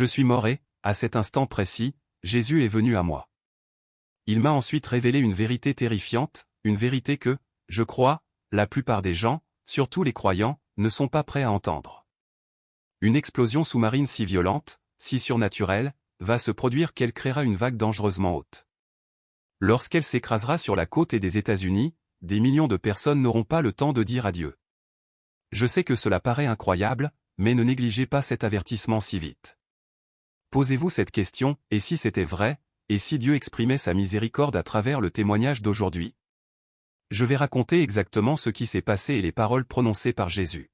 Je suis mort et, à cet instant précis, Jésus est venu à moi. Il m'a ensuite révélé une vérité terrifiante, une vérité que, je crois, la plupart des gens, surtout les croyants, ne sont pas prêts à entendre. Une explosion sous-marine si violente, si surnaturelle, va se produire qu'elle créera une vague dangereusement haute. Lorsqu'elle s'écrasera sur la côte des États-Unis, des millions de personnes n'auront pas le temps de dire adieu. Je sais que cela paraît incroyable, mais ne négligez pas cet avertissement si vite. Posez-vous cette question, et si c'était vrai, et si Dieu exprimait sa miséricorde à travers le témoignage d'aujourd'hui? Je vais raconter exactement ce qui s'est passé et les paroles prononcées par Jésus.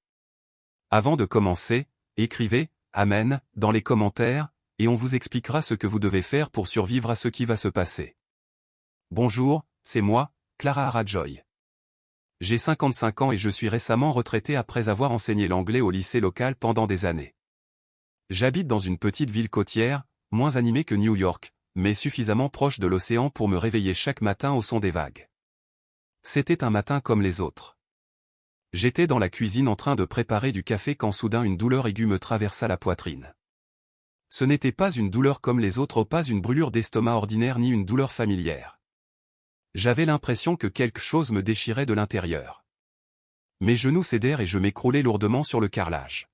Avant de commencer, écrivez « Amen » dans les commentaires, et on vous expliquera ce que vous devez faire pour survivre à ce qui va se passer. Bonjour, c'est moi, Clara Arajoy. J'ai 55 ans et je suis récemment retraité après avoir enseigné l'anglais au lycée local pendant des années. J'habite dans une petite ville côtière, moins animée que New York, mais suffisamment proche de l'océan pour me réveiller chaque matin au son des vagues. C'était un matin comme les autres. J'étais dans la cuisine en train de préparer du café quand soudain une douleur aiguë me traversa la poitrine. Ce n'était pas une douleur comme les autres, pas une brûlure d'estomac ordinaire ni une douleur familière. J'avais l'impression que quelque chose me déchirait de l'intérieur. Mes genoux cédèrent et je m'écroulai lourdement sur le carrelage.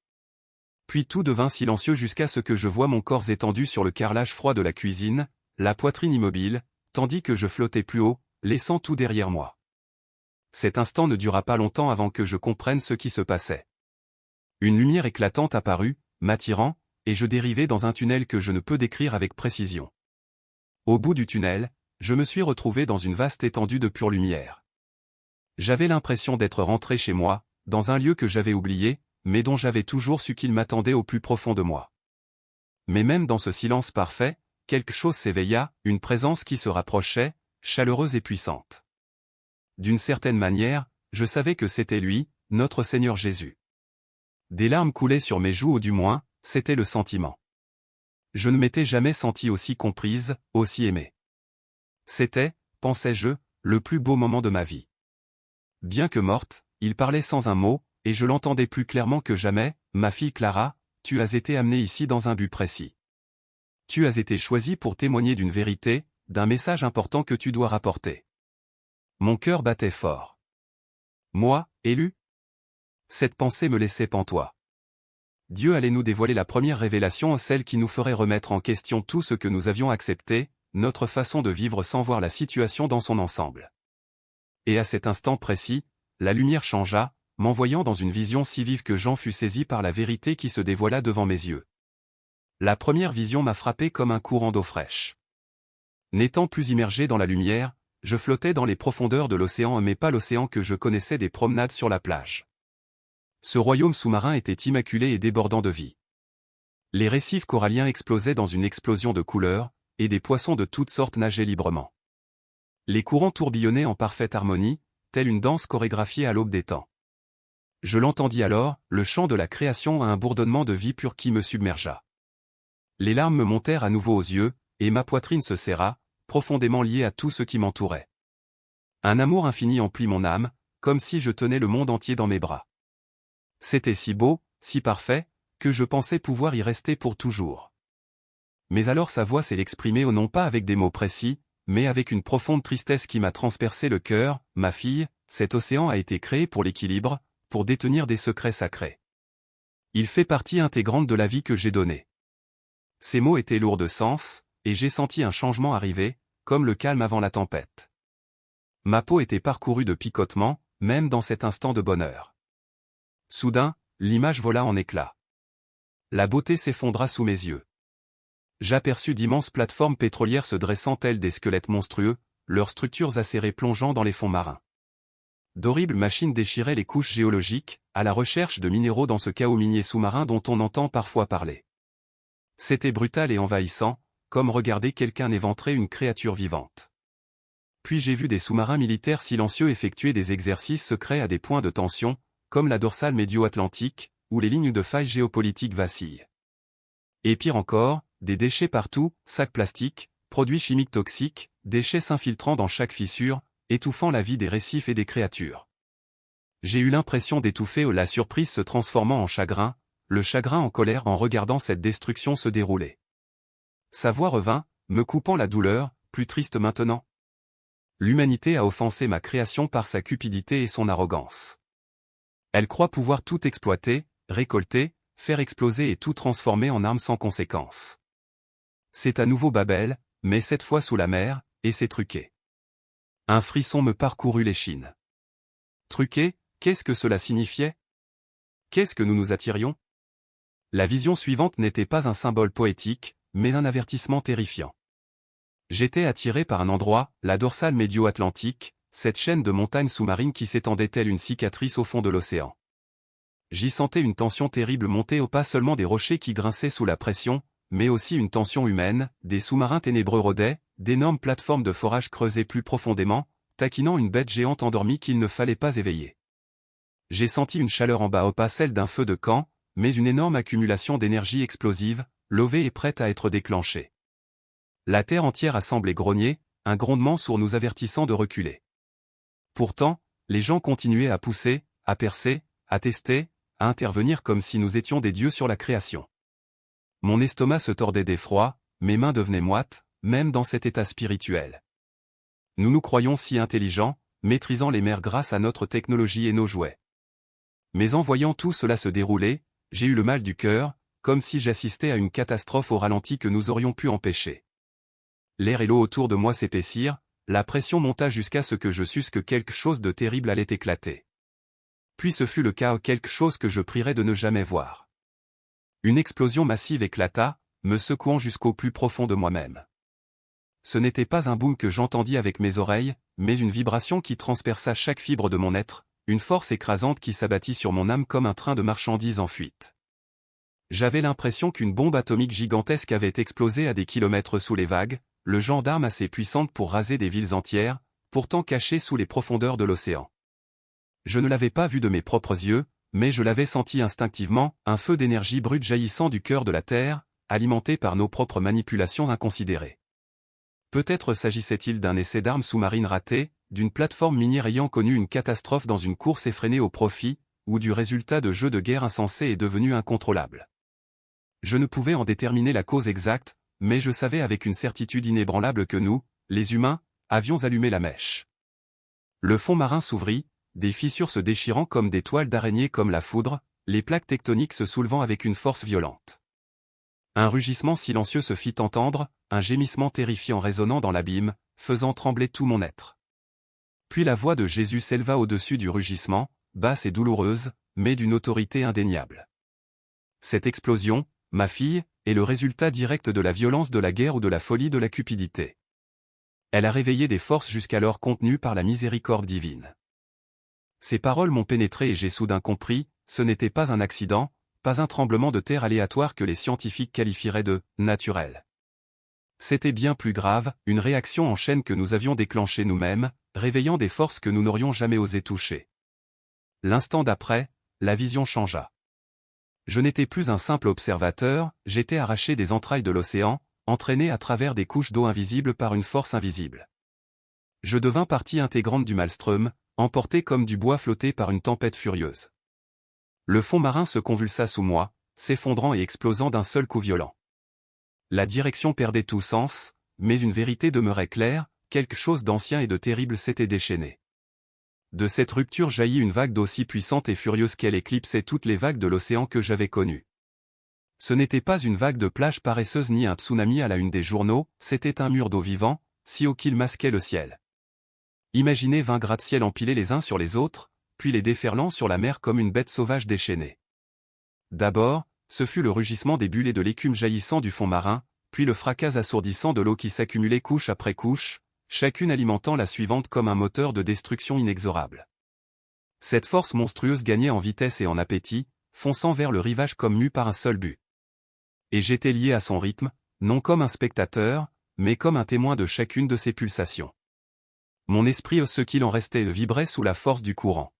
Puis tout devint silencieux jusqu'à ce que je voie mon corps étendu sur le carrelage froid de la cuisine, la poitrine immobile, tandis que je flottais plus haut, laissant tout derrière moi. Cet instant ne dura pas longtemps avant que je comprenne ce qui se passait. Une lumière éclatante apparut, m'attirant, et je dérivai dans un tunnel que je ne peux décrire avec précision. Au bout du tunnel, je me suis retrouvé dans une vaste étendue de pure lumière. J'avais l'impression d'être rentré chez moi, dans un lieu que j'avais oublié, mais dont j'avais toujours su qu'il m'attendait au plus profond de moi. Mais même dans ce silence parfait, quelque chose s'éveilla, une présence qui se rapprochait, chaleureuse et puissante. D'une certaine manière, je savais que c'était lui, notre Seigneur Jésus. Des larmes coulaient sur mes joues ou du moins, c'était le sentiment. Je ne m'étais jamais senti aussi comprise, aussi aimée. C'était, pensais-je, le plus beau moment de ma vie. Bien que morte, il parlait sans un mot, et je l'entendais plus clairement que jamais. Ma fille Clara, tu as été amenée ici dans un but précis. Tu as été choisie pour témoigner d'une vérité, d'un message important que tu dois rapporter. Mon cœur battait fort. Moi, élu? Cette pensée me laissait pantois. Dieu allait nous dévoiler la première révélation, celle qui nous ferait remettre en question tout ce que nous avions accepté, notre façon de vivre sans voir la situation dans son ensemble. Et à cet instant précis, la lumière changea, m'envoyant dans une vision si vive que j'en fus saisi par la vérité qui se dévoila devant mes yeux. La première vision m'a frappé comme un courant d'eau fraîche. N'étant plus immergé dans la lumière, je flottais dans les profondeurs de l'océan, mais pas l'océan que je connaissais des promenades sur la plage. Ce royaume sous-marin était immaculé et débordant de vie. Les récifs coralliens explosaient dans une explosion de couleurs, et des poissons de toutes sortes nageaient librement. Les courants tourbillonnaient en parfaite harmonie, telle une danse chorégraphiée à l'aube des temps. Je l'entendis alors, le chant de la création à un bourdonnement de vie pure qui me submergea. Les larmes me montèrent à nouveau aux yeux, et ma poitrine se serra, profondément liée à tout ce qui m'entourait. Un amour infini emplit mon âme, comme si je tenais le monde entier dans mes bras. C'était si beau, si parfait, que je pensais pouvoir y rester pour toujours. Mais alors sa voix s'est exprimée non pas avec des mots précis, mais avec une profonde tristesse qui m'a transpercé le cœur. Ma fille, cet océan a été créé pour l'équilibre, pour détenir des secrets sacrés. Il fait partie intégrante de la vie que j'ai donnée. Ces mots étaient lourds de sens, et j'ai senti un changement arriver, comme le calme avant la tempête. Ma peau était parcourue de picotements, même dans cet instant de bonheur. Soudain, l'image vola en éclats. La beauté s'effondra sous mes yeux. J'aperçus d'immenses plateformes pétrolières se dressant telles des squelettes monstrueux, leurs structures acérées plongeant dans les fonds marins. D'horribles machines déchiraient les couches géologiques, à la recherche de minéraux dans ce chaos minier sous-marin dont on entend parfois parler. C'était brutal et envahissant, comme regarder quelqu'un éventrer une créature vivante. Puis j'ai vu des sous-marins militaires silencieux effectuer des exercices secrets à des points de tension, comme la dorsale médio-atlantique, où les lignes de faille géopolitiques vacillent. Et pire encore, des déchets partout, sacs plastiques, produits chimiques toxiques, déchets s'infiltrant dans chaque fissure, étouffant la vie des récifs et des créatures. J'ai eu l'impression d'étouffer, la surprise se transformant en chagrin, le chagrin en colère en regardant cette destruction se dérouler. Sa voix revint, me coupant la douleur, plus triste maintenant. L'humanité a offensé ma création par sa cupidité et son arrogance. Elle croit pouvoir tout exploiter, récolter, faire exploser et tout transformer en armes sans conséquence. C'est à nouveau Babel, mais cette fois sous la mer, et c'est truqué. Un frisson me parcourut l'échine. Truqué, qu'est-ce que cela signifiait? Qu'est-ce que nous nous attirions? La vision suivante n'était pas un symbole poétique, mais un avertissement terrifiant. J'étais attiré par un endroit, la dorsale médio-atlantique, cette chaîne de montagnes sous-marines qui s'étendait telle une cicatrice au fond de l'océan. J'y sentais une tension terrible monter au pas seulement des rochers qui grinçaient sous la pression, mais aussi une tension humaine, des sous-marins ténébreux rôdaient, d'énormes plateformes de forage creusées plus profondément, taquinant une bête géante endormie qu'il ne fallait pas éveiller. J'ai senti une chaleur en bas au pas celle d'un feu de camp, mais une énorme accumulation d'énergie explosive, levée et prête à être déclenchée. La terre entière a semblé grogner, un grondement sourd nous avertissant de reculer. Pourtant, les gens continuaient à pousser, à percer, à tester, à intervenir comme si nous étions des dieux sur la création. Mon estomac se tordait d'effroi, mes mains devenaient moites, même dans cet état spirituel. Nous nous croyons si intelligents, maîtrisant les mers grâce à notre technologie et nos jouets. Mais en voyant tout cela se dérouler, j'ai eu le mal du cœur, comme si j'assistais à une catastrophe au ralenti que nous aurions pu empêcher. L'air et l'eau autour de moi s'épaissirent, la pression monta jusqu'à ce que je susse que quelque chose de terrible allait éclater. Puis ce fut le chaos, quelque chose que je prierais de ne jamais voir. Une explosion massive éclata, me secouant jusqu'au plus profond de moi-même. Ce n'était pas un boom que j'entendis avec mes oreilles, mais une vibration qui transperça chaque fibre de mon être, une force écrasante qui s'abattit sur mon âme comme un train de marchandises en fuite. J'avais l'impression qu'une bombe atomique gigantesque avait explosé à des kilomètres sous les vagues, le genre d'arme assez puissante pour raser des villes entières, pourtant cachées sous les profondeurs de l'océan. Je ne l'avais pas vu de mes propres yeux, mais je l'avais senti instinctivement, un feu d'énergie brute jaillissant du cœur de la Terre, alimenté par nos propres manipulations inconsidérées. Peut-être s'agissait-il d'un essai d'armes sous-marines raté, d'une plateforme minière ayant connu une catastrophe dans une course effrénée au profit, ou du résultat de jeux de guerre insensés et devenus incontrôlables. Je ne pouvais en déterminer la cause exacte, mais je savais avec une certitude inébranlable que nous, les humains, avions allumé la mèche. Le fond marin s'ouvrit, des fissures se déchirant comme des toiles d'araignée comme la foudre, les plaques tectoniques se soulevant avec une force violente. Un rugissement silencieux se fit entendre, un gémissement terrifiant résonnant dans l'abîme, faisant trembler tout mon être. Puis la voix de Jésus s'éleva au-dessus du rugissement, basse et douloureuse, mais d'une autorité indéniable. Cette explosion, ma fille, est le résultat direct de la violence de la guerre ou de la folie de la cupidité. Elle a réveillé des forces jusqu'alors contenues par la miséricorde divine. Ces paroles m'ont pénétré et j'ai soudain compris, ce n'était pas un accident, pas un tremblement de terre aléatoire que les scientifiques qualifieraient de « naturel ». C'était bien plus grave, une réaction en chaîne que nous avions déclenchée nous-mêmes, réveillant des forces que nous n'aurions jamais osé toucher. L'instant d'après, la vision changea. Je n'étais plus un simple observateur, j'étais arraché des entrailles de l'océan, entraîné à travers des couches d'eau invisibles par une force invisible. Je devins partie intégrante du maelstrom, emporté comme du bois flotté par une tempête furieuse. Le fond marin se convulsa sous moi, s'effondrant et explosant d'un seul coup violent. La direction perdait tout sens, mais une vérité demeurait claire, quelque chose d'ancien et de terrible s'était déchaîné. De cette rupture jaillit une vague d'eau si puissante et furieuse qu'elle éclipsait toutes les vagues de l'océan que j'avais connues. Ce n'était pas une vague de plage paresseuse ni un tsunami à la une des journaux, c'était un mur d'eau vivant, si haut qu'il masquait le ciel. Imaginez 20 gratte-ciel empilés les uns sur les autres, puis les déferlant sur la mer comme une bête sauvage déchaînée. D'abord, ce fut le rugissement des bulles et de l'écume jaillissant du fond marin, puis le fracas assourdissant de l'eau qui s'accumulait couche après couche, chacune alimentant la suivante comme un moteur de destruction inexorable. Cette force monstrueuse gagnait en vitesse et en appétit, fonçant vers le rivage comme mue par un seul but. Et j'étais lié à son rythme, non comme un spectateur, mais comme un témoin de chacune de ses pulsations. Mon esprit, ce qu'il en restait, vibrait sous la force du courant.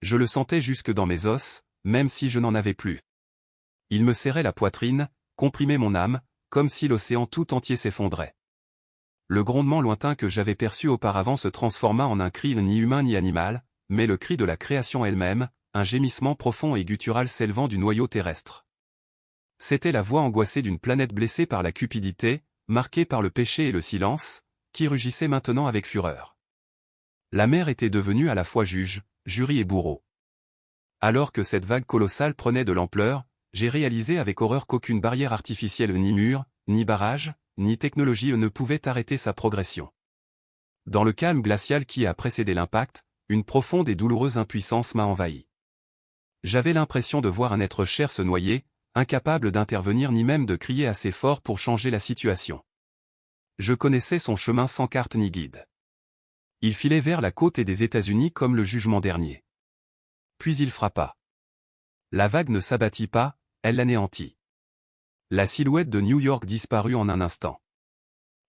Je le sentais jusque dans mes os, même si je n'en avais plus. Il me serrait la poitrine, comprimait mon âme, comme si l'océan tout entier s'effondrait. Le grondement lointain que j'avais perçu auparavant se transforma en un cri ni humain ni animal, mais le cri de la création elle-même, un gémissement profond et guttural s'élevant du noyau terrestre. C'était la voix angoissée d'une planète blessée par la cupidité, marquée par le péché et le silence, qui rugissait maintenant avec fureur. La mer était devenue à la fois juge, jury et bourreau. Alors que cette vague colossale prenait de l'ampleur, j'ai réalisé avec horreur qu'aucune barrière artificielle ni mur, ni barrage, ni technologie ne pouvait arrêter sa progression. Dans le calme glacial qui a précédé l'impact, une profonde et douloureuse impuissance m'a envahi. J'avais l'impression de voir un être cher se noyer, incapable d'intervenir ni même de crier assez fort pour changer la situation. Je connaissais son chemin sans carte ni guide. Il filait vers la côte et des États-Unis comme le jugement dernier. Puis il frappa. La vague ne s'abattit pas, elle l'anéantit. La silhouette de New York disparut en un instant.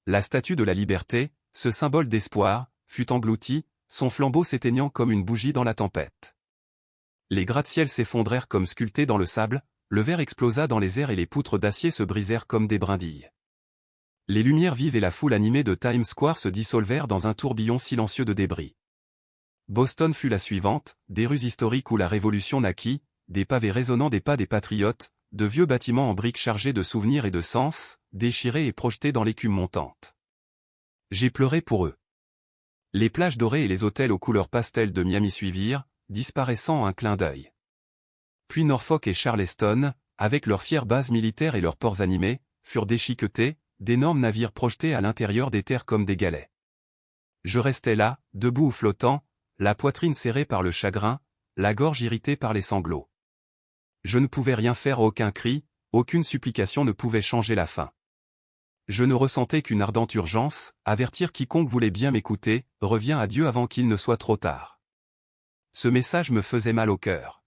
La statue de la liberté, ce symbole d'espoir, fut engloutie, son flambeau s'éteignant comme une bougie dans la tempête. Les gratte-ciels s'effondrèrent comme sculptés dans le sable, le verre explosa dans les airs et les poutres d'acier se brisèrent comme des brindilles. Les lumières vives et la foule animée de Times Square se dissolvèrent dans un tourbillon silencieux de débris. Boston fut la suivante, des rues historiques où la Révolution naquit, des pavés résonnant des pas des patriotes, de vieux bâtiments en briques chargés de souvenirs et de sens, déchirés et projetés dans l'écume montante. J'ai pleuré pour eux. Les plages dorées et les hôtels aux couleurs pastel de Miami suivirent, disparaissant en un clin d'œil. Puis Norfolk et Charleston, avec leurs fières bases militaires et leurs ports animés, furent déchiquetés, d'énormes navires projetés à l'intérieur des terres comme des galets. Je restais là, debout ou flottant, la poitrine serrée par le chagrin, la gorge irritée par les sanglots. Je ne pouvais rien faire, aucun cri, aucune supplication ne pouvait changer la fin. Je ne ressentais qu'une ardente urgence, avertir quiconque voulait bien m'écouter, reviens à Dieu avant qu'il ne soit trop tard. Ce message me faisait mal au cœur.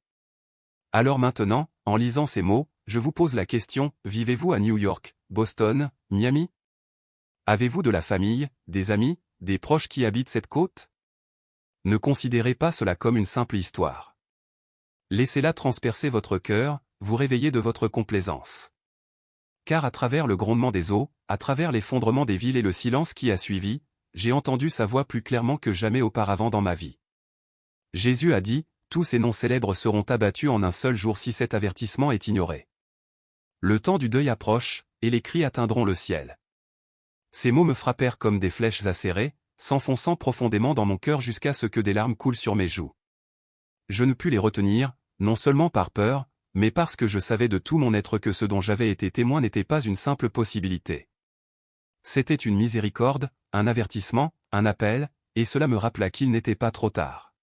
Alors maintenant, en lisant ces mots, je vous pose la question, vivez-vous à New York, Boston, Miami? Avez-vous de la famille, des amis, des proches qui habitent cette côte? Ne considérez pas cela comme une simple histoire. Laissez-la transpercer votre cœur, vous réveiller de votre complaisance. Car à travers le grondement des eaux, à travers l'effondrement des villes et le silence qui a suivi, j'ai entendu sa voix plus clairement que jamais auparavant dans ma vie. Jésus a dit, tous ces noms célèbres seront abattus en un seul jour si cet avertissement est ignoré. Le temps du deuil approche, et les cris atteindront le ciel. Ces mots me frappèrent comme des flèches acérées, s'enfonçant profondément dans mon cœur jusqu'à ce que des larmes coulent sur mes joues. Je ne pus les retenir, non seulement par peur, mais parce que je savais de tout mon être que ce dont j'avais été témoin n'était pas une simple possibilité. C'était une miséricorde, un avertissement, un appel, et cela me rappela qu'il n'était pas trop tard.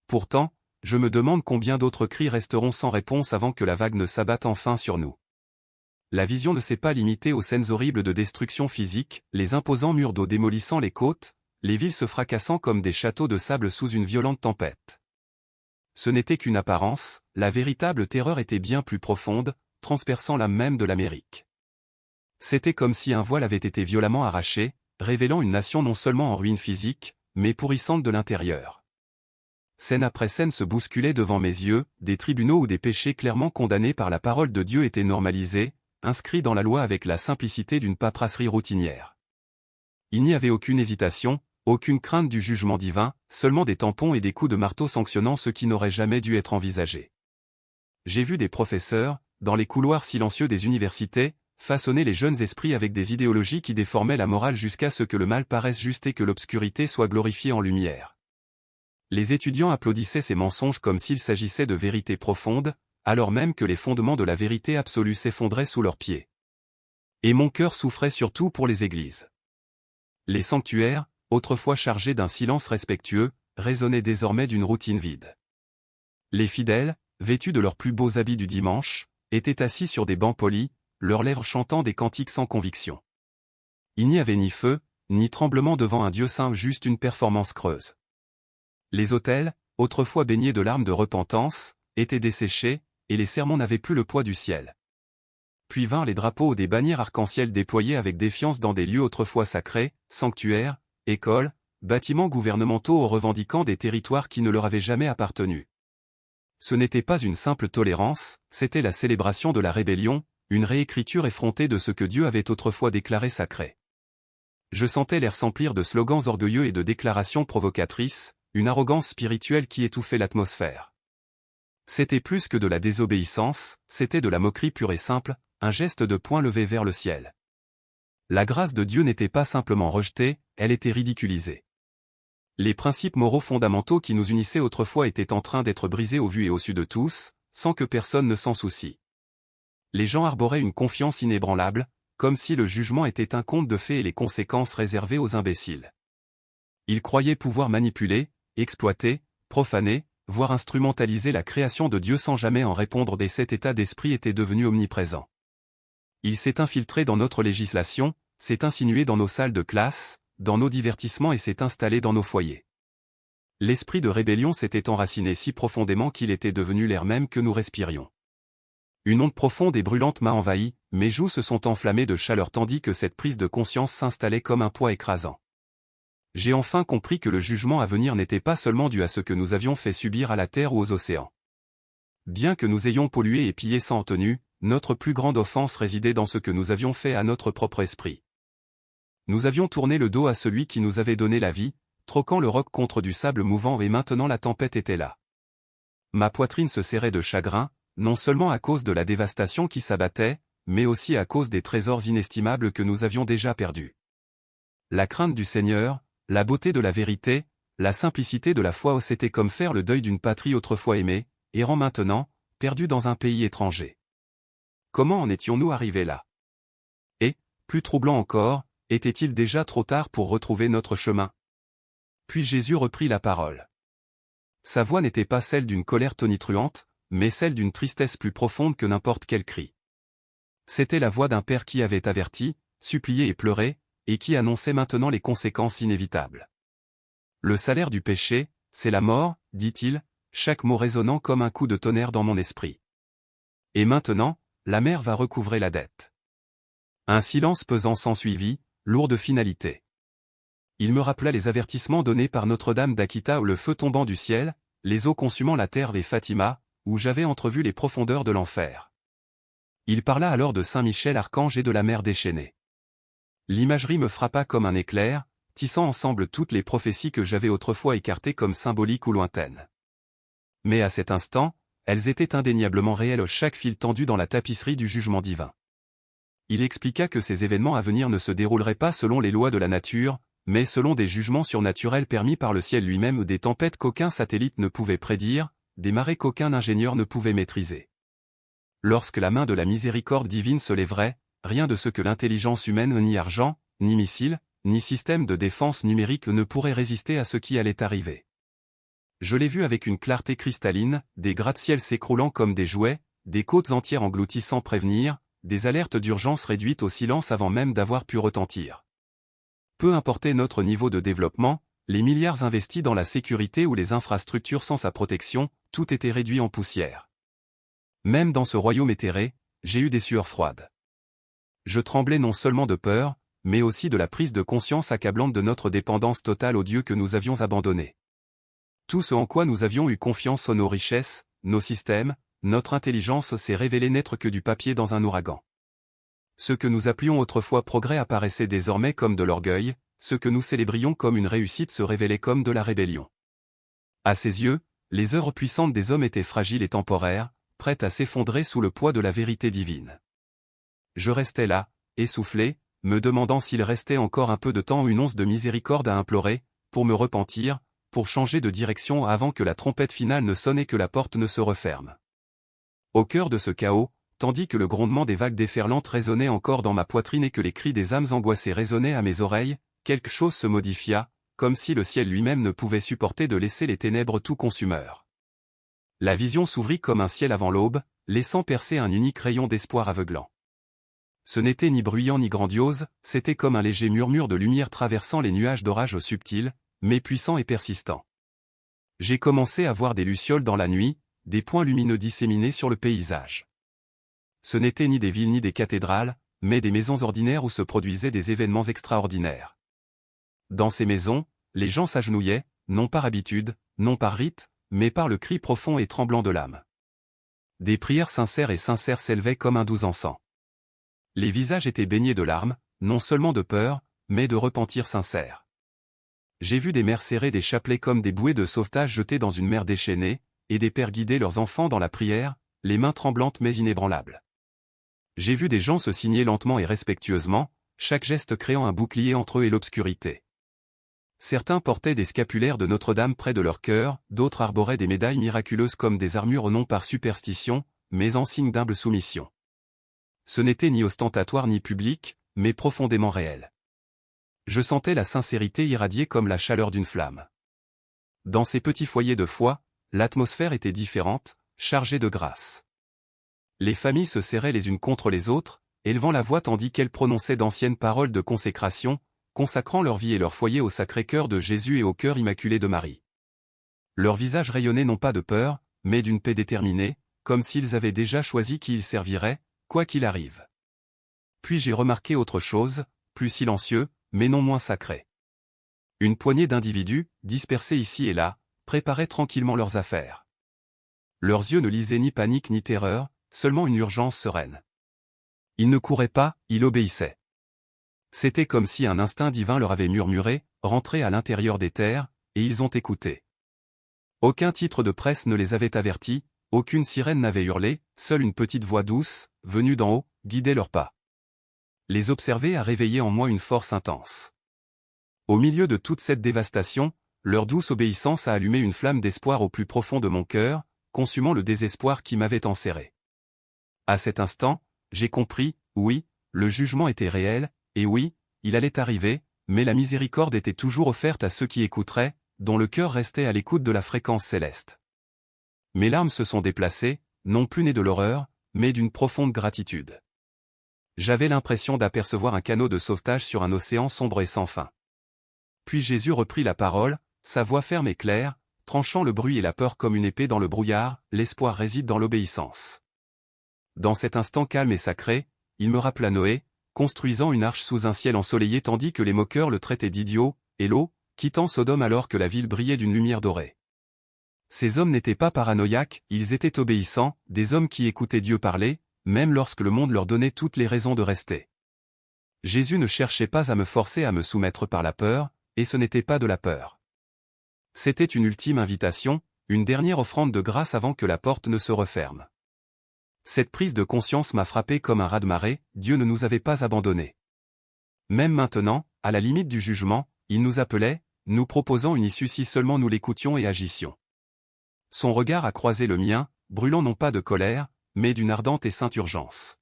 Pourtant, je me demande combien d'autres cris resteront sans réponse avant que la vague ne s'abatte enfin sur nous. La vision ne s'est pas limitée aux scènes horribles de destruction physique, les imposants murs d'eau démolissant les côtes, les villes se fracassant comme des châteaux de sable sous une violente tempête. Ce n'était qu'une apparence, la véritable terreur était bien plus profonde, transperçant l'âme même de l'Amérique. C'était comme si un voile avait été violemment arraché, révélant une nation non seulement en ruine physique, mais pourrissante de l'intérieur. Scène après scène se bousculait devant mes yeux, des tribunaux où des péchés clairement condamnés par la parole de Dieu étaient normalisés, inscrits dans la loi avec la simplicité d'une paperasserie routinière. Il n'y avait aucune hésitation, aucune crainte du jugement divin, seulement des tampons et des coups de marteau sanctionnant ce qui n'aurait jamais dû être envisagé. J'ai vu des professeurs, dans les couloirs silencieux des universités, façonner les jeunes esprits avec des idéologies qui déformaient la morale jusqu'à ce que le mal paraisse juste et que l'obscurité soit glorifiée en lumière. Les étudiants applaudissaient ces mensonges comme s'il s'agissait de vérités profondes, alors même que les fondements de la vérité absolue s'effondraient sous leurs pieds. Et mon cœur souffrait surtout pour les églises. Les sanctuaires, autrefois chargés d'un silence respectueux, résonnaient désormais d'une routine vide. Les fidèles, vêtus de leurs plus beaux habits du dimanche, étaient assis sur des bancs polis, leurs lèvres chantant des cantiques sans conviction. Il n'y avait ni feu, ni tremblement devant un Dieu saint, juste une performance creuse. Les autels, autrefois baignés de larmes de repentance, étaient desséchés, et les sermons n'avaient plus le poids du ciel. Puis vinrent les drapeaux ou des bannières arc-en-ciel déployés avec défiance dans des lieux autrefois sacrés, sanctuaires, écoles, bâtiments gouvernementaux revendiquant des territoires qui ne leur avaient jamais appartenu. Ce n'était pas une simple tolérance, c'était la célébration de la rébellion, une réécriture effrontée de ce que Dieu avait autrefois déclaré sacré. Je sentais l'air s'emplir de slogans orgueilleux et de déclarations provocatrices, une arrogance spirituelle qui étouffait l'atmosphère. C'était plus que de la désobéissance, c'était de la moquerie pure et simple, un geste de poing levé vers le ciel. La grâce de Dieu n'était pas simplement rejetée, elle était ridiculisée. Les principes moraux fondamentaux qui nous unissaient autrefois étaient en train d'être brisés au vu et au su de tous, sans que personne ne s'en soucie. Les gens arboraient une confiance inébranlable, comme si le jugement était un conte de fées et les conséquences réservées aux imbéciles. Ils croyaient pouvoir manipuler, exploiter, profaner, voire instrumentaliser la création de Dieu sans jamais en répondre, et cet état d'esprit était devenu omniprésent. Il s'est infiltré dans notre législation, s'est insinué dans nos salles de classe, dans nos divertissements et s'est installé dans nos foyers. L'esprit de rébellion s'était enraciné si profondément qu'il était devenu l'air même que nous respirions. Une onde profonde et brûlante m'a envahi, mes joues se sont enflammées de chaleur tandis que cette prise de conscience s'installait comme un poids écrasant. J'ai enfin compris que le jugement à venir n'était pas seulement dû à ce que nous avions fait subir à la terre ou aux océans. Bien que nous ayons pollué et pillé sans retenue, notre plus grande offense résidait dans ce que nous avions fait à notre propre esprit. Nous avions tourné le dos à celui qui nous avait donné la vie, troquant le roc contre du sable mouvant, et maintenant la tempête était là. Ma poitrine se serrait de chagrin, non seulement à cause de la dévastation qui s'abattait, mais aussi à cause des trésors inestimables que nous avions déjà perdus. La crainte du Seigneur, la beauté de la vérité, la simplicité de la foi, c'était comme faire le deuil d'une patrie autrefois aimée, errant maintenant, perdu dans un pays étranger. Comment en étions-nous arrivés là? Et, plus troublant encore, était-il déjà trop tard pour retrouver notre chemin? Puis Jésus reprit la parole. Sa voix n'était pas celle d'une colère tonitruante, mais celle d'une tristesse plus profonde que n'importe quel cri. C'était la voix d'un père qui avait averti, supplié et pleuré, et qui annonçait maintenant les conséquences inévitables. Le salaire du péché, c'est la mort, dit-il, chaque mot résonnant comme un coup de tonnerre dans mon esprit. Et maintenant, la mer va recouvrer la dette. Un silence pesant s'ensuivit, lourd de finalité. Il me rappela les avertissements donnés par Notre-Dame d'Akita où le feu tombant du ciel, les eaux consumant la terre, et Fatima, où j'avais entrevu les profondeurs de l'enfer. Il parla alors de Saint Michel archange et de la mer déchaînée. L'imagerie me frappa comme un éclair, tissant ensemble toutes les prophéties que j'avais autrefois écartées comme symboliques ou lointaines. Mais à cet instant, elles étaient indéniablement réelles, chaque fil tendu dans la tapisserie du jugement divin. Il expliqua que ces événements à venir ne se dérouleraient pas selon les lois de la nature, mais selon des jugements surnaturels permis par le ciel lui-même, des tempêtes qu'aucun satellite ne pouvait prédire, des marées qu'aucun ingénieur ne pouvait maîtriser. Lorsque la main de la miséricorde divine se lèverait, rien de ce que l'intelligence humaine, ni argent, ni missiles, ni système de défense numérique ne pourrait résister à ce qui allait arriver. Je l'ai vu avec une clarté cristalline, des gratte-ciels s'écroulant comme des jouets, des côtes entières englouties sans prévenir, des alertes d'urgence réduites au silence avant même d'avoir pu retentir. Peu importait notre niveau de développement, les milliards investis dans la sécurité ou les infrastructures sans sa protection, tout était réduit en poussière. Même dans ce royaume éthéré, j'ai eu des sueurs froides. Je tremblais non seulement de peur, mais aussi de la prise de conscience accablante de notre dépendance totale au Dieu que nous avions abandonné. Tout ce en quoi nous avions eu confiance, nos richesses, nos systèmes, notre intelligence, s'est révélé n'être que du papier dans un ouragan. Ce que nous appelions autrefois progrès apparaissait désormais comme de l'orgueil, ce que nous célébrions comme une réussite se révélait comme de la rébellion. À ses yeux, les œuvres puissantes des hommes étaient fragiles et temporaires, prêtes à s'effondrer sous le poids de la vérité divine. Je restais là, essoufflé, me demandant s'il restait encore un peu de temps ou une once de miséricorde à implorer, pour me repentir, pour changer de direction avant que la trompette finale ne sonne et que la porte ne se referme. Au cœur de ce chaos, tandis que le grondement des vagues déferlantes résonnait encore dans ma poitrine et que les cris des âmes angoissées résonnaient à mes oreilles, quelque chose se modifia, comme si le ciel lui-même ne pouvait supporter de laisser les ténèbres tout consumeurs. La vision s'ouvrit comme un ciel avant l'aube, laissant percer un unique rayon d'espoir aveuglant. Ce n'était ni bruyant ni grandiose, c'était comme un léger murmure de lumière traversant les nuages d'orage subtil, mais puissant et persistant. J'ai commencé à voir des lucioles dans la nuit, des points lumineux disséminés sur le paysage. Ce n'étaient ni des villes ni des cathédrales, mais des maisons ordinaires où se produisaient des événements extraordinaires. Dans ces maisons, les gens s'agenouillaient, non par habitude, non par rite, mais par le cri profond et tremblant de l'âme. Des prières sincères s'élevaient comme un doux encens. Les visages étaient baignés de larmes, non seulement de peur, mais de repentir sincère. J'ai vu des mères serrer des chapelets comme des bouées de sauvetage jetées dans une mer déchaînée, et des pères guider leurs enfants dans la prière, les mains tremblantes mais inébranlables. J'ai vu des gens se signer lentement et respectueusement, chaque geste créant un bouclier entre eux et l'obscurité. Certains portaient des scapulaires de Notre-Dame près de leur cœur, d'autres arboraient des médailles miraculeuses comme des armures non par superstition, mais en signe d'humble soumission. Ce n'était ni ostentatoire ni public, mais profondément réel. Je sentais la sincérité irradier comme la chaleur d'une flamme. Dans ces petits foyers de foi, l'atmosphère était différente, chargée de grâce. Les familles se serraient les unes contre les autres, élevant la voix tandis qu'elles prononçaient d'anciennes paroles de consécration, consacrant leur vie et leur foyer au Sacré-Cœur de Jésus et au cœur immaculé de Marie. Leurs visages rayonnaient non pas de peur, mais d'une paix déterminée, comme s'ils avaient déjà choisi qui ils serviraient, quoi qu'il arrive. Puis j'ai remarqué autre chose, plus silencieux, mais non moins sacré. Une poignée d'individus, dispersés ici et là, préparaient tranquillement leurs affaires. Leurs yeux ne lisaient ni panique ni terreur, seulement une urgence sereine. Ils ne couraient pas, ils obéissaient. C'était comme si un instinct divin leur avait murmuré, rentrez à l'intérieur des terres, et ils ont écouté. Aucun titre de presse ne les avait avertis, aucune sirène n'avait hurlé, seule une petite voix douce, venue d'en haut, guidait leurs pas. Les observer a réveillé en moi une force intense. Au milieu de toute cette dévastation, leur douce obéissance a allumé une flamme d'espoir au plus profond de mon cœur, consumant le désespoir qui m'avait enserré. À cet instant, j'ai compris, oui, le jugement était réel, et oui, il allait arriver, mais la miséricorde était toujours offerte à ceux qui écouteraient, dont le cœur restait à l'écoute de la fréquence céleste. Mes larmes se sont déplacées, non plus nées de l'horreur, mais d'une profonde gratitude. J'avais l'impression d'apercevoir un canot de sauvetage sur un océan sombre et sans fin. Puis Jésus reprit la parole, sa voix ferme et claire, tranchant le bruit et la peur comme une épée dans le brouillard, l'espoir réside dans l'obéissance. Dans cet instant calme et sacré, il me rappela Noé, construisant une arche sous un ciel ensoleillé tandis que les moqueurs le traitaient d'idiot, et Lot, quittant Sodome alors que la ville brillait d'une lumière dorée. Ces hommes n'étaient pas paranoïaques, ils étaient obéissants, des hommes qui écoutaient Dieu parler, même lorsque le monde leur donnait toutes les raisons de rester. Jésus ne cherchait pas à me forcer à me soumettre par la peur, et ce n'était pas de la peur. C'était une ultime invitation, une dernière offrande de grâce avant que la porte ne se referme. Cette prise de conscience m'a frappé comme un raz-de-marée, Dieu ne nous avait pas abandonnés. Même maintenant, à la limite du jugement, il nous appelait, nous proposant une issue si seulement nous l'écoutions et agissions. Son regard a croisé le mien, brûlant non pas de colère, mais d'une ardente et sainte urgence.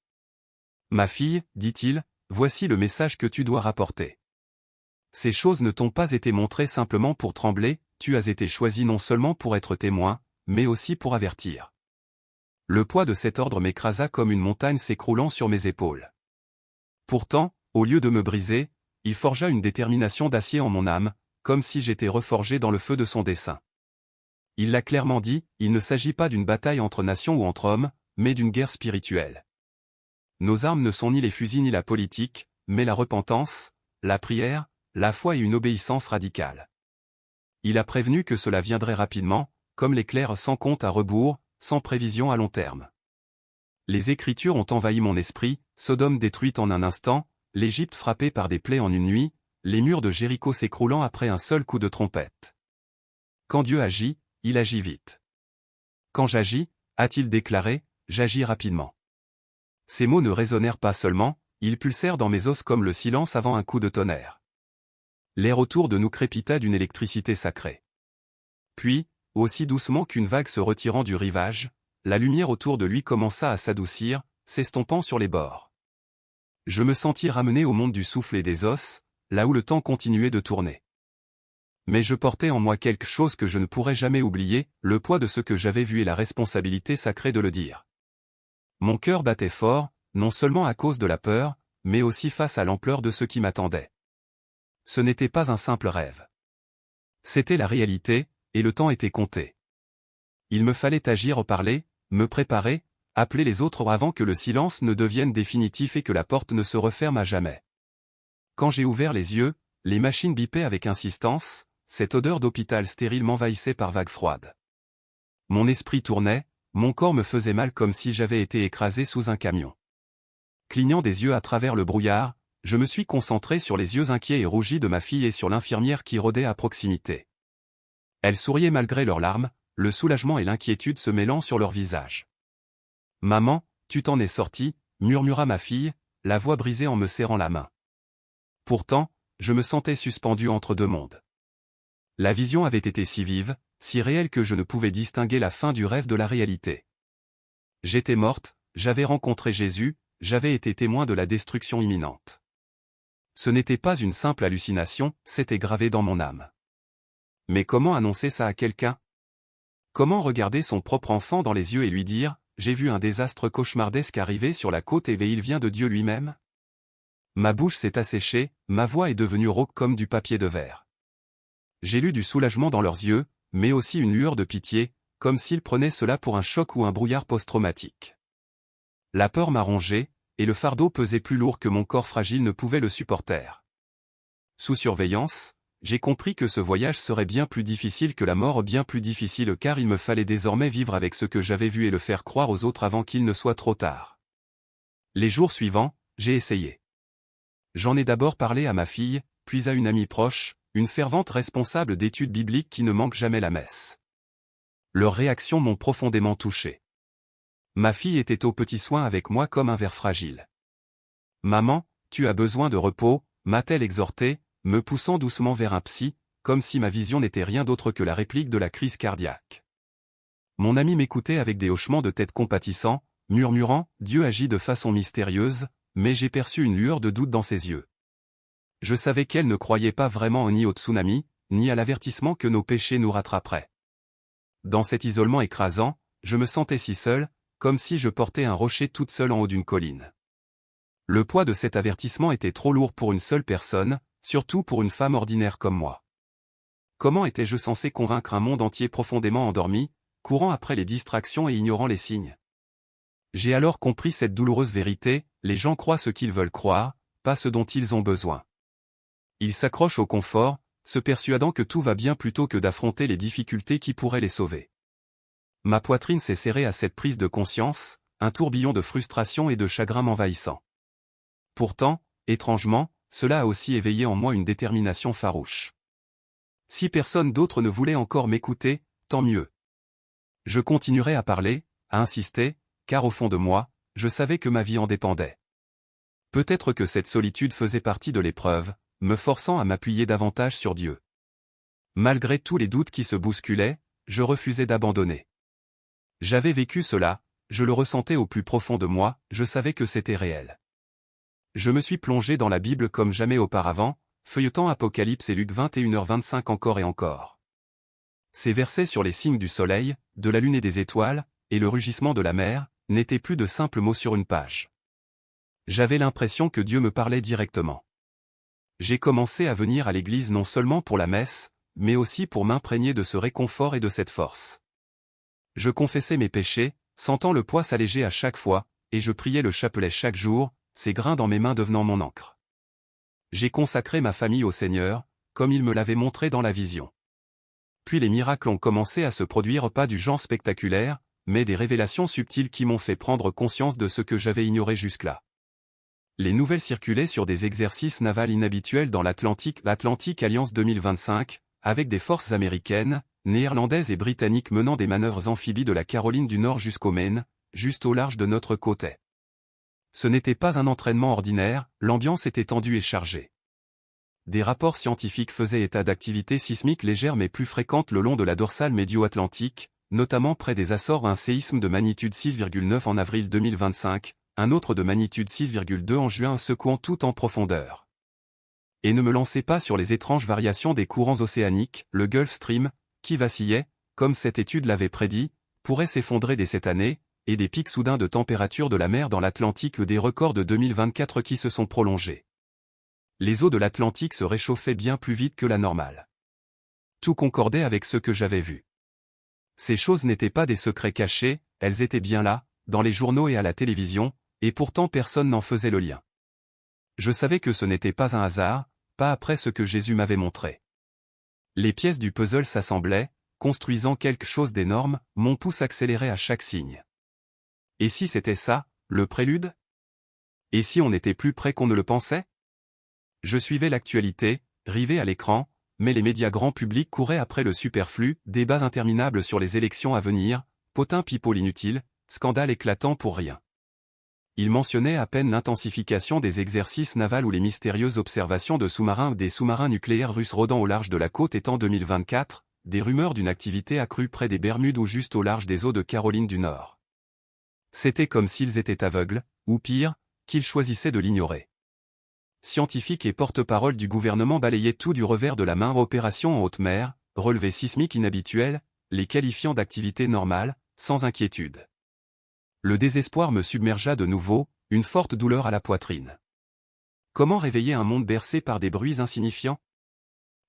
Ma fille, dit-il, voici le message que tu dois rapporter. Ces choses ne t'ont pas été montrées simplement pour trembler, tu as été choisi non seulement pour être témoin, mais aussi pour avertir. Le poids de cet ordre m'écrasa comme une montagne s'écroulant sur mes épaules. Pourtant, au lieu de me briser, il forgea une détermination d'acier en mon âme, comme si j'étais reforgé dans le feu de son dessein. Il l'a clairement dit, il ne s'agit pas d'une bataille entre nations ou entre hommes, mais d'une guerre spirituelle. Nos armes ne sont ni les fusils ni la politique, mais la repentance, la prière, la foi et une obéissance radicale. Il a prévenu que cela viendrait rapidement, comme l'éclair sans compte à rebours, sans prévision à long terme. Les Écritures ont envahi mon esprit, Sodome détruite en un instant, l'Égypte frappée par des plaies en une nuit, les murs de Jéricho s'écroulant après un seul coup de trompette. Quand Dieu agit, il agit vite. Quand j'agis, a-t-il déclaré, j'agis rapidement. Ces mots ne résonnèrent pas seulement, ils pulsèrent dans mes os comme le silence avant un coup de tonnerre. L'air autour de nous crépita d'une électricité sacrée. Puis, aussi doucement qu'une vague se retirant du rivage, la lumière autour de lui commença à s'adoucir, s'estompant sur les bords. Je me sentis ramené au monde du souffle et des os, là où le temps continuait de tourner. Mais je portais en moi quelque chose que je ne pourrais jamais oublier, le poids de ce que j'avais vu et la responsabilité sacrée de le dire. Mon cœur battait fort, non seulement à cause de la peur, mais aussi face à l'ampleur de ce qui m'attendait. Ce n'était pas un simple rêve. C'était la réalité, et le temps était compté. Il me fallait agir, parler, me préparer, appeler les autres avant que le silence ne devienne définitif et que la porte ne se referme à jamais. Quand j'ai ouvert les yeux, les machines bipaient avec insistance, cette odeur d'hôpital stérile m'envahissait par vagues froides. Mon esprit tournait, mon corps me faisait mal comme si j'avais été écrasé sous un camion. Clignant des yeux à travers le brouillard, je me suis concentré sur les yeux inquiets et rougis de ma fille et sur l'infirmière qui rôdait à proximité. Elle souriait malgré leurs larmes, le soulagement et l'inquiétude se mêlant sur leur visage. « Maman, tu t'en es sortie » murmura ma fille, la voix brisée en me serrant la main. Pourtant, je me sentais suspendu entre deux mondes. La vision avait été si vive, si réelle que je ne pouvais distinguer la fin du rêve de la réalité. J'étais morte, j'avais rencontré Jésus, j'avais été témoin de la destruction imminente. Ce n'était pas une simple hallucination, c'était gravé dans mon âme. Mais comment annoncer ça à quelqu'un? Comment regarder son propre enfant dans les yeux et lui dire « J'ai vu un désastre cauchemardesque arriver sur la côte et il vient de Dieu lui-même » Ma bouche s'est asséchée, ma voix est devenue rauque comme du papier de verre. J'ai lu du soulagement dans leurs yeux, mais aussi une lueur de pitié, comme s'ils prenaient cela pour un choc ou un brouillard post-traumatique. La peur m'a rongé, et le fardeau pesait plus lourd que mon corps fragile ne pouvait le supporter. Sous surveillance, j'ai compris que ce voyage serait bien plus difficile que la mort, bien plus difficile car il me fallait désormais vivre avec ce que j'avais vu et le faire croire aux autres avant qu'il ne soit trop tard. Les jours suivants, j'ai essayé. J'en ai d'abord parlé à ma fille, puis à une amie proche, une fervente responsable d'études bibliques qui ne manque jamais la messe. Leurs réactions m'ont profondément touché. Ma fille était aux petits soins avec moi comme un ver fragile. « Maman, tu as besoin de repos » m'a-t-elle exhorté, me poussant doucement vers un psy, comme si ma vision n'était rien d'autre que la réplique de la crise cardiaque. Mon ami m'écoutait avec des hochements de tête compatissants, murmurant « Dieu agit de façon mystérieuse », mais j'ai perçu une lueur de doute dans ses yeux. Je savais qu'elle ne croyait pas vraiment ni au tsunami, ni à l'avertissement que nos péchés nous rattraperaient. Dans cet isolement écrasant, je me sentais si seul, comme si je portais un rocher toute seule en haut d'une colline. Le poids de cet avertissement était trop lourd pour une seule personne, surtout pour une femme ordinaire comme moi. Comment étais-je censé convaincre un monde entier profondément endormi, courant après les distractions et ignorant les signes? J'ai alors compris cette douloureuse vérité, les gens croient ce qu'ils veulent croire, pas ce dont ils ont besoin. Ils s'accrochent au confort, se persuadant que tout va bien plutôt que d'affronter les difficultés qui pourraient les sauver. Ma poitrine s'est serrée à cette prise de conscience, un tourbillon de frustration et de chagrin m'envahissant. Pourtant, étrangement, cela a aussi éveillé en moi une détermination farouche. Si personne d'autre ne voulait encore m'écouter, tant mieux. Je continuerai à parler, à insister, car au fond de moi, je savais que ma vie en dépendait. Peut-être que cette solitude faisait partie de l'épreuve, me forçant à m'appuyer davantage sur Dieu. Malgré tous les doutes qui se bousculaient, je refusais d'abandonner. J'avais vécu cela, je le ressentais au plus profond de moi, je savais que c'était réel. Je me suis plongé dans la Bible comme jamais auparavant, feuilletant Apocalypse et Luc 21h25 encore et encore. Ces versets sur les signes du soleil, de la lune et des étoiles, et le rugissement de la mer, n'étaient plus de simples mots sur une page. J'avais l'impression que Dieu me parlait directement. J'ai commencé à venir à l'église non seulement pour la messe, mais aussi pour m'imprégner de ce réconfort et de cette force. Je confessais mes péchés, sentant le poids s'alléger à chaque fois, et je priais le chapelet chaque jour, ces grains dans mes mains devenant mon encre. J'ai consacré ma famille au Seigneur, comme il me l'avait montré dans la vision. Puis les miracles ont commencé à se produire, pas du genre spectaculaire, mais des révélations subtiles qui m'ont fait prendre conscience de ce que j'avais ignoré jusque-là. Les nouvelles circulaient sur des exercices navals inhabituels dans l'Atlantique, l'Atlantic Alliance 2025, avec des forces américaines, néerlandaises et britanniques menant des manœuvres amphibies de la Caroline du Nord jusqu'au Maine, juste au large de notre côte est. Ce n'était pas un entraînement ordinaire, l'ambiance était tendue et chargée. Des rapports scientifiques faisaient état d'activités sismiques légères mais plus fréquentes le long de la dorsale médio-atlantique, notamment près des Açores, un séisme de magnitude 6,9 en avril 2025, un autre de magnitude 6,2 en juin secouant tout en profondeur. Et ne me lancez pas sur les étranges variations des courants océaniques, le Gulf Stream, qui vacillait, comme cette étude l'avait prédit, pourrait s'effondrer dès cette année, et des pics soudains de température de la mer dans l'Atlantique ou des records de 2024 qui se sont prolongés. Les eaux de l'Atlantique se réchauffaient bien plus vite que la normale. Tout concordait avec ce que j'avais vu. Ces choses n'étaient pas des secrets cachés, elles étaient bien là, dans les journaux et à la télévision, et pourtant personne n'en faisait le lien. Je savais que ce n'était pas un hasard, pas après ce que Jésus m'avait montré. Les pièces du puzzle s'assemblaient, construisant quelque chose d'énorme, mon pouce accélérait à chaque signe. Et si c'était ça, le prélude? Et si on était plus près qu'on ne le pensait? Je suivais l'actualité, rivé à l'écran, mais les médias grand public couraient après le superflu, débats interminables sur les élections à venir, potins people inutiles, scandales éclatants pour rien. Il mentionnait à peine l'intensification des exercices navals ou les mystérieuses observations de sous-marins des sous-marins nucléaires russes rôdant au large de la côte étant 2024, des rumeurs d'une activité accrue près des Bermudes ou juste au large des eaux de Caroline du Nord. C'était comme s'ils étaient aveugles, ou pire, qu'ils choisissaient de l'ignorer. Scientifiques et porte-parole du gouvernement balayaient tout du revers de la main. Opération en haute mer, relevés sismiques inhabituels, les qualifiant d'activité normale, sans inquiétude. Le désespoir me submergea de nouveau, une forte douleur à la poitrine. Comment réveiller un monde bercé par des bruits insignifiants?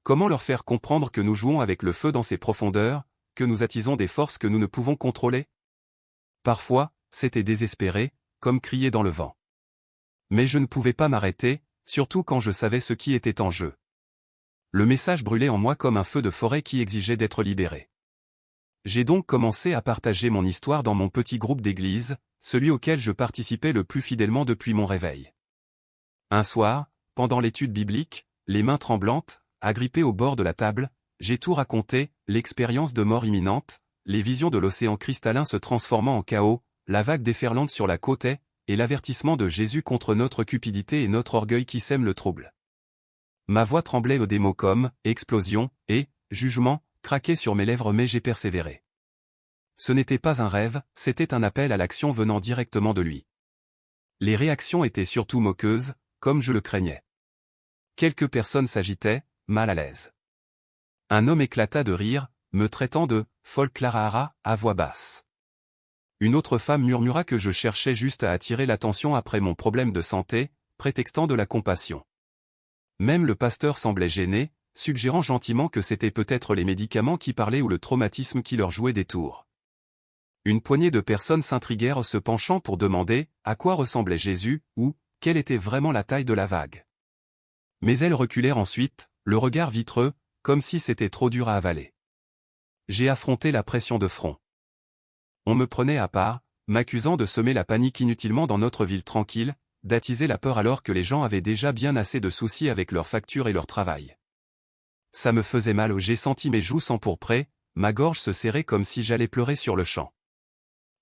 Comment leur faire comprendre que nous jouons avec le feu dans ses profondeurs, que nous attisons des forces que nous ne pouvons contrôler? Parfois, c'était désespéré, comme crier dans le vent. Mais je ne pouvais pas m'arrêter, surtout quand je savais ce qui était en jeu. Le message brûlait en moi comme un feu de forêt qui exigeait d'être libéré. J'ai donc commencé à partager mon histoire dans mon petit groupe d'église, celui auquel je participais le plus fidèlement depuis mon réveil. Un soir, pendant l'étude biblique, les mains tremblantes, agrippé au bord de la table, j'ai tout raconté, l'expérience de mort imminente, les visions de l'océan cristallin se transformant en chaos, la vague déferlante sur la côte et l'avertissement de Jésus contre notre cupidité et notre orgueil qui sème le trouble. Ma voix tremblait au démo comme « explosion » et « jugement » craquaient sur mes lèvres mais j'ai persévéré. Ce n'était pas un rêve, c'était un appel à l'action venant directement de lui. Les réactions étaient surtout moqueuses, comme je le craignais. Quelques personnes s'agitaient, mal à l'aise. Un homme éclata de rire, me traitant de « folle Clara » à voix basse. Une autre femme murmura que je cherchais juste à attirer l'attention après mon problème de santé, prétextant de la compassion. Même le pasteur semblait gêné, suggérant gentiment que c'était peut-être les médicaments qui parlaient ou le traumatisme qui leur jouait des tours. Une poignée de personnes s'intriguèrent se penchant pour demander à quoi ressemblait Jésus ou quelle était vraiment la taille de la vague. Mais elles reculèrent ensuite, le regard vitreux, comme si c'était trop dur à avaler. J'ai affronté la pression de front. On me prenait à part, m'accusant de semer la panique inutilement dans notre ville tranquille, d'attiser la peur alors que les gens avaient déjà bien assez de soucis avec leurs factures et leur travail. Ça me faisait mal, j'ai senti mes joues s'empourprer, ma gorge se serrer comme si j'allais pleurer sur le champ.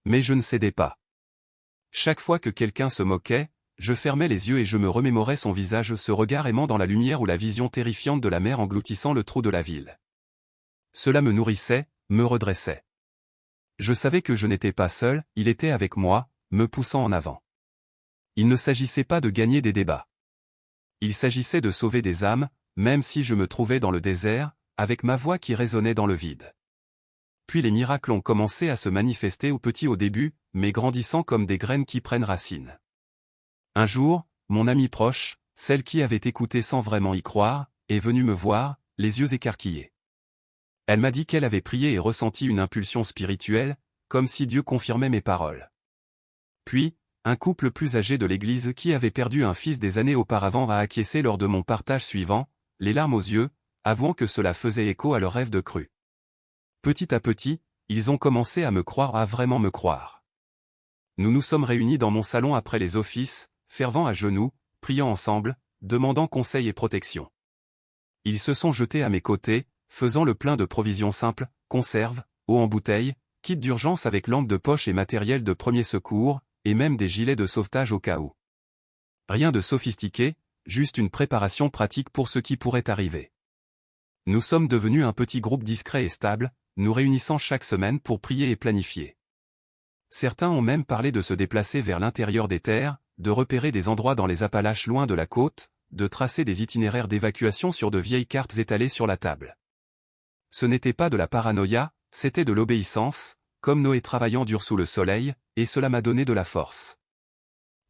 Mais je ne cédais pas. Chaque fois que quelqu'un se moquait, je fermais les yeux et je me remémorais son visage, ce regard aimant dans la lumière ou la vision terrifiante de la mer engloutissant le trou de la ville. Cela me nourrissait, me redressait. Je savais que je n'étais pas seul, il était avec moi, me poussant en avant. Il ne s'agissait pas de gagner des débats. Il s'agissait de sauver des âmes, même si je me trouvais dans le désert, avec ma voix qui résonnait dans le vide. Puis les miracles ont commencé à se manifester petits au début, mais grandissant comme des graines qui prennent racine. Un jour, mon amie proche, celle qui avait écouté sans vraiment y croire, est venue me voir, les yeux écarquillés. Elle m'a dit qu'elle avait prié et ressenti une impulsion spirituelle, comme si Dieu confirmait mes paroles. Puis, un couple plus âgé de l'église qui avait perdu un fils des années auparavant a acquiescé lors de mon partage suivant, les larmes aux yeux, avouant que cela faisait écho à leur rêve de crue. Petit à petit, ils ont commencé à me croire, à vraiment me croire. Nous nous sommes réunis dans mon salon après les offices, fervents à genoux, priant ensemble, demandant conseil et protection. Ils se sont jetés à mes côtés, faisant le plein de provisions simples, conserves, eau en bouteille, kit d'urgence avec lampe de poche et matériel de premier secours, et même des gilets de sauvetage au cas où. Rien de sophistiqué, juste une préparation pratique pour ce qui pourrait arriver. Nous sommes devenus un petit groupe discret et stable, nous réunissant chaque semaine pour prier et planifier. Certains ont même parlé de se déplacer vers l'intérieur des terres, de repérer des endroits dans les Appalaches loin de la côte, de tracer des itinéraires d'évacuation sur de vieilles cartes étalées sur la table. Ce n'était pas de la paranoïa, c'était de l'obéissance, comme Noé travaillant dur sous le soleil, et cela m'a donné de la force.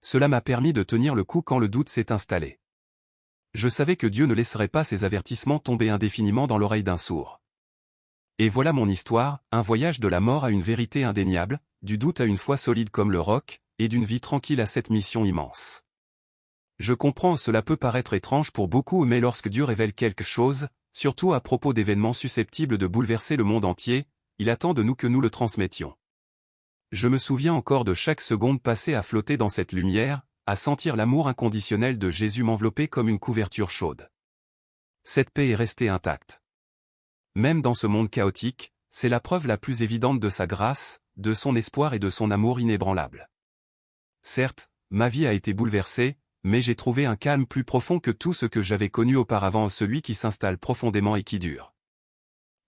Cela m'a permis de tenir le coup quand le doute s'est installé. Je savais que Dieu ne laisserait pas ses avertissements tomber indéfiniment dans l'oreille d'un sourd. Et voilà mon histoire, un voyage de la mort à une vérité indéniable, du doute à une foi solide comme le roc, et d'une vie tranquille à cette mission immense. Je comprends, cela peut paraître étrange pour beaucoup, mais lorsque Dieu révèle quelque chose, surtout à propos d'événements susceptibles de bouleverser le monde entier, il attend de nous que nous le transmettions. Je me souviens encore de chaque seconde passée à flotter dans cette lumière, à sentir l'amour inconditionnel de Jésus m'envelopper comme une couverture chaude. Cette paix est restée intacte. Même dans ce monde chaotique, c'est la preuve la plus évidente de sa grâce, de son espoir et de son amour inébranlable. Certes, ma vie a été bouleversée, mais j'ai trouvé un calme plus profond que tout ce que j'avais connu auparavant, celui qui s'installe profondément et qui dure.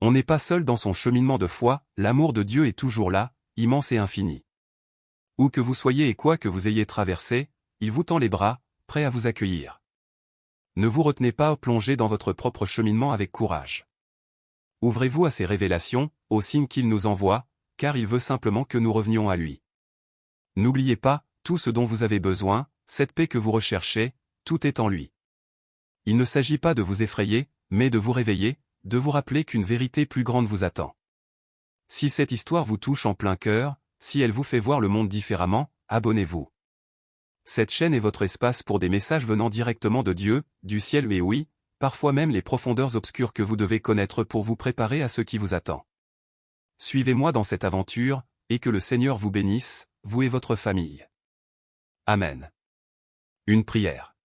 On n'est pas seul dans son cheminement de foi, l'amour de Dieu est toujours là, immense et infini. Où que vous soyez et quoi que vous ayez traversé, il vous tend les bras, prêt à vous accueillir. Ne vous retenez pas, plongez dans votre propre cheminement avec courage. Ouvrez-vous à ses révélations, aux signes qu'il nous envoie, car il veut simplement que nous revenions à lui. N'oubliez pas, tout ce dont vous avez besoin, cette paix que vous recherchez, tout est en lui. Il ne s'agit pas de vous effrayer, mais de vous réveiller, de vous rappeler qu'une vérité plus grande vous attend. Si cette histoire vous touche en plein cœur, si elle vous fait voir le monde différemment, abonnez-vous. Cette chaîne est votre espace pour des messages venant directement de Dieu, du ciel et oui, parfois même les profondeurs obscures que vous devez connaître pour vous préparer à ce qui vous attend. Suivez-moi dans cette aventure, et que le Seigneur vous bénisse, vous et votre famille. Amen. Une prière.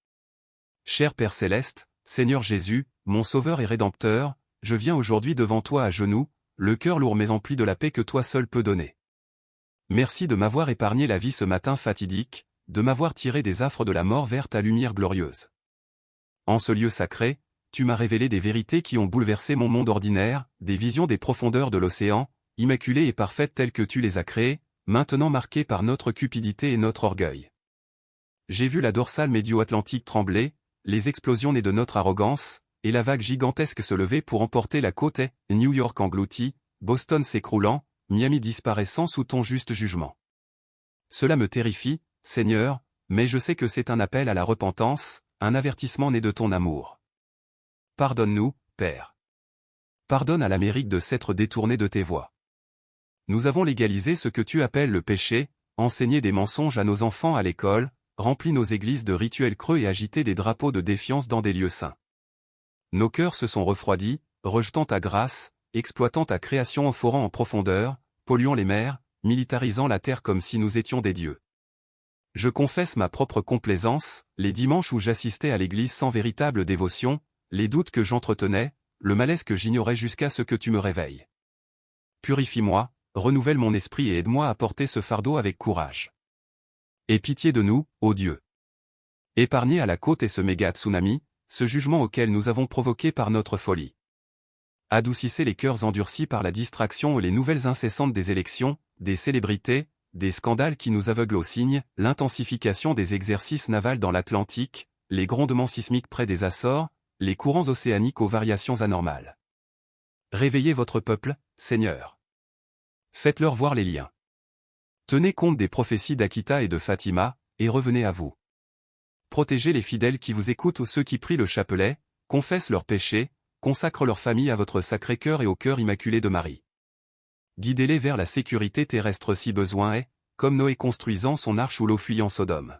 Cher Père Céleste, Seigneur Jésus, mon Sauveur et Rédempteur, je viens aujourd'hui devant toi à genoux, le cœur lourd mais empli de la paix que toi seul peux donner. Merci de m'avoir épargné la vie ce matin fatidique, de m'avoir tiré des affres de la mort vers ta lumière glorieuse. En ce lieu sacré, tu m'as révélé des vérités qui ont bouleversé mon monde ordinaire, des visions des profondeurs de l'océan, immaculées et parfaites telles que tu les as créées, maintenant marquées par notre cupidité et notre orgueil. J'ai vu la dorsale médio-atlantique trembler, les explosions nées de notre arrogance, et la vague gigantesque se lever pour emporter la côte est, New York englouti, Boston s'écroulant, Miami disparaissant sous ton juste jugement. Cela me terrifie, Seigneur, mais je sais que c'est un appel à la repentance, un avertissement né de ton amour. Pardonne-nous, Père. Pardonne à l'Amérique de s'être détournée de tes voies. Nous avons légalisé ce que tu appelles le péché, enseigné des mensonges à nos enfants à l'école, rempli nos églises de rituels creux et agité des drapeaux de défiance dans des lieux saints. Nos cœurs se sont refroidis, rejetant ta grâce, exploitant ta création en forant en profondeur, polluant les mers, militarisant la terre comme si nous étions des dieux. Je confesse ma propre complaisance, les dimanches où j'assistais à l'église sans véritable dévotion, les doutes que j'entretenais, le malaise que j'ignorais jusqu'à ce que tu me réveilles. Purifie-moi, renouvelle mon esprit et aide-moi à porter ce fardeau avec courage. Aie pitié de nous, ô Dieu. Épargnez à la côte et ce méga tsunami, ce jugement auquel nous avons provoqué par notre folie. Adoucissez les cœurs endurcis par la distraction et les nouvelles incessantes des élections, des célébrités, des scandales qui nous aveuglent aux signes, l'intensification des exercices navals dans l'Atlantique, les grondements sismiques près des Açores, les courants océaniques aux variations anormales. Réveillez votre peuple, Seigneur. Faites-leur voir les liens. Tenez compte des prophéties d'Akita et de Fatima, et revenez à vous. Protégez les fidèles qui vous écoutent ou ceux qui prient le chapelet, confessent leurs péchés, consacrent leur famille à votre Sacré-Cœur et au cœur immaculé de Marie. Guidez-les vers la sécurité terrestre si besoin est, comme Noé construisant son arche ou l'eau fuyant Sodome.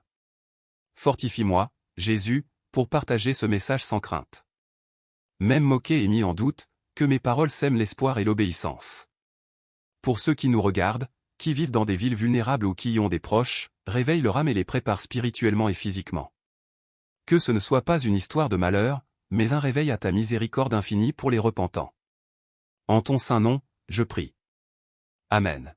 Fortifie-moi, Jésus, pour partager ce message sans crainte. Même moqué et mis en doute, que mes paroles sèment l'espoir et l'obéissance. Pour ceux qui nous regardent, qui vivent dans des villes vulnérables ou qui y ont des proches, réveille leur âme et les prépare spirituellement et physiquement. Que ce ne soit pas une histoire de malheur, mais un réveil à ta miséricorde infinie pour les repentants. En ton saint nom, je prie. Amen.